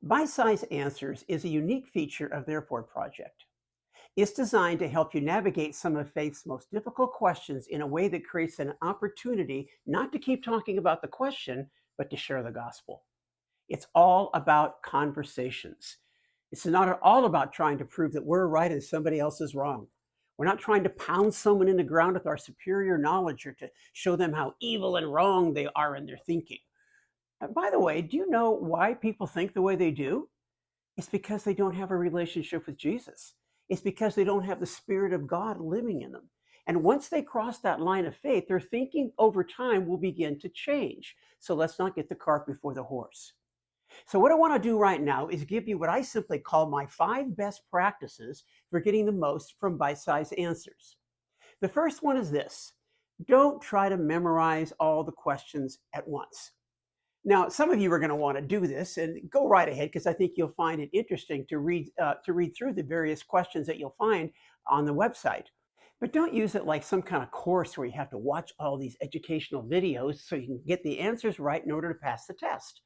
Bite-sized Answers is a unique feature of the Therefore Project. It's designed to help you navigate some of faith's most difficult questions in a way that creates an opportunity not to keep talking about the question, but to share the gospel. It's all about conversations. It's not at all about trying to prove that we're right and somebody else is wrong. We're not trying to pound someone in the ground with our superior knowledge or to show them how evil and wrong they are in their thinking. By the way, do you know why people think the way they do? It's because they don't have a relationship with Jesus. It's because they don't have the Spirit of God living in them. And once they cross that line of faith, their thinking over time will begin to change. So let's not get the cart before the horse. So, what I want to do right now is give you what I simply call my 5 best practices for getting the most from bite sized answers. The first one is this: don't try to memorize all the questions at once. Now, some of you are going to want to do this, and go right ahead because I think you'll find it interesting to read through the various questions that you'll find on the website. But don't use it like some kind of course where you have to watch all these educational videos so you can get the answers right in order to pass the test.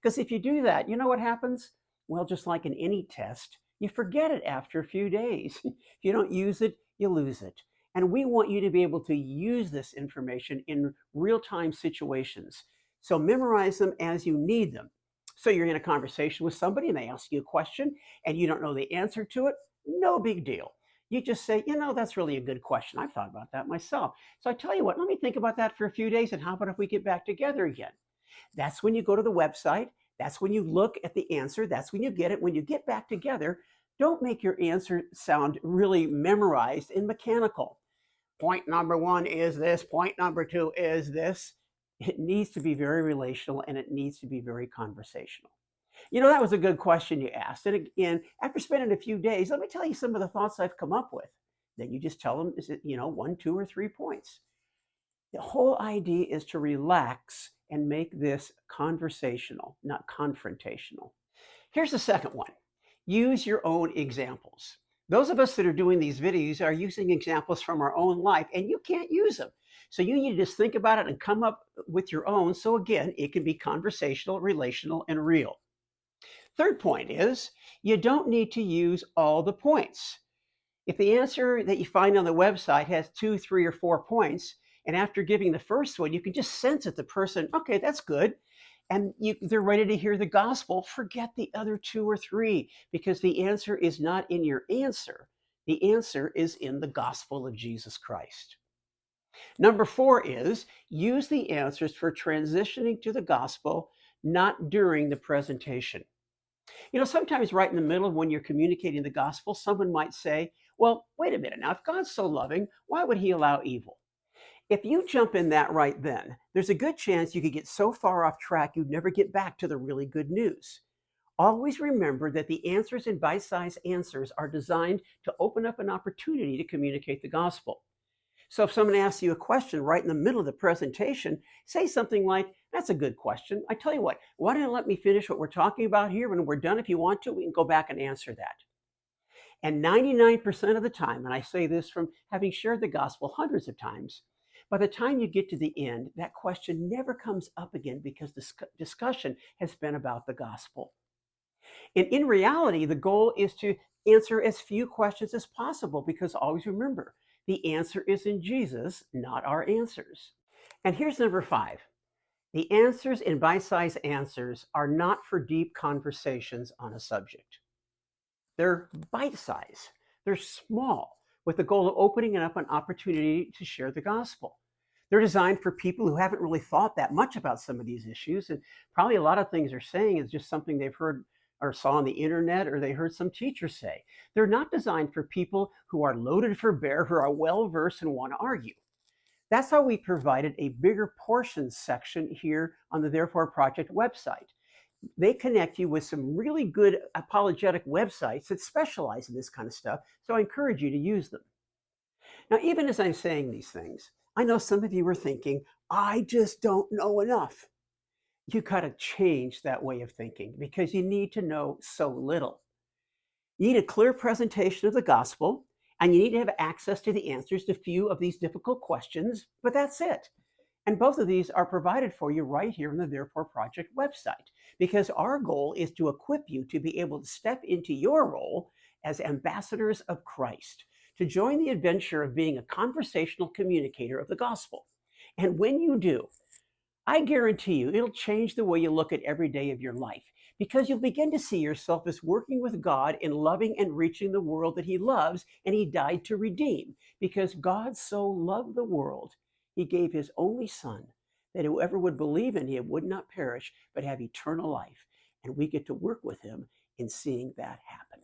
Because if you do that, you know what happens? Well, just like in any test, you forget it after a few days. If you don't use it, you lose it. And we want you to be able to use this information in real-time situations. So memorize them as you need them. So you're in a conversation with somebody and they ask you a question and you don't know the answer to it, no big deal. You just say, that's really a good question. I've thought about that myself. So I tell you what, let me think about that for a few days, and how about if we get back together again? That's when you go to the website. That's when you look at the answer. That's when you get it. When you get back together, don't make your answer sound really memorized and mechanical. Point number 1 is this. Point number 2 is this. It needs to be very relational and it needs to be very conversational. That was a good question you asked. And again, after spending a few days, let me tell you some of the thoughts I've come up with. Then you just tell them, is it, 1, 2, or 3 points? The whole idea is to relax and make this conversational, not confrontational. Here's the second one: use your own examples. Those of us that are doing these videos are using examples from our own life, and you can't use them. So you need to just think about it and come up with your own. So again, it can be conversational, relational, and real. Third point is you don't need to use all the points. If the answer that you find on the website has 2, 3, or 4 points, and after giving the first one, you can just sense that the person, okay, that's good, and they're ready to hear the gospel, forget the other 2 or 3, because the answer is not in your answer. The answer is in the gospel of Jesus Christ. Number 4 is use the answers for transitioning to the gospel, not during the presentation. Sometimes right in the middle of when you're communicating the gospel, someone might say, well, wait a minute. Now, if God's so loving, why would he allow evil? If you jump in that right then, there's a good chance you could get so far off track you'd never get back to the really good news. Always remember that the answers in bite-sized answers are designed to open up an opportunity to communicate the gospel. So if someone asks you a question right in the middle of the presentation, say something like, that's a good question. I tell you what, why don't you let me finish what we're talking about here? When we're done, if you want to, we can go back and answer that. And 99% of the time, and I say this from having shared the gospel hundreds of times, by the time you get to the end, that question never comes up again because the discussion has been about the gospel. And in reality, the goal is to answer as few questions as possible, because always remember, the answer is in Jesus, not our answers. And here's number 5. The answers in bite-sized answers are not for deep conversations on a subject. They're bite-sized. They're small, with the goal of opening up an opportunity to share the gospel. They're designed for people who haven't really thought that much about some of these issues, and probably a lot of things they're saying is just something they've heard or saw on the internet, or they heard some teacher say. They're not designed for people who are loaded for bear, who are well-versed and want to argue. That's how we provided a bigger portions section here on the Therefore Project website. They connect you with some really good apologetic websites that specialize in this kind of stuff, so I encourage you to use them. Now, even as I'm saying these things, I know some of you are thinking, I just don't know enough. You got to change that way of thinking, because you need to know so little. You need a clear presentation of the gospel, and you need to have access to the answers to a few of these difficult questions, but that's it. And both of these are provided for you right here on the Therefore Project website, because our goal is to equip you to be able to step into your role as ambassadors of Christ, to join the adventure of being a conversational communicator of the gospel. And when you do, I guarantee you it'll change the way you look at every day of your life, because you'll begin to see yourself as working with God in loving and reaching the world that He loves and He died to redeem. Because God so loved the world, He gave His only Son, that whoever would believe in Him would not perish but have eternal life. And we get to work with Him in seeing that happen.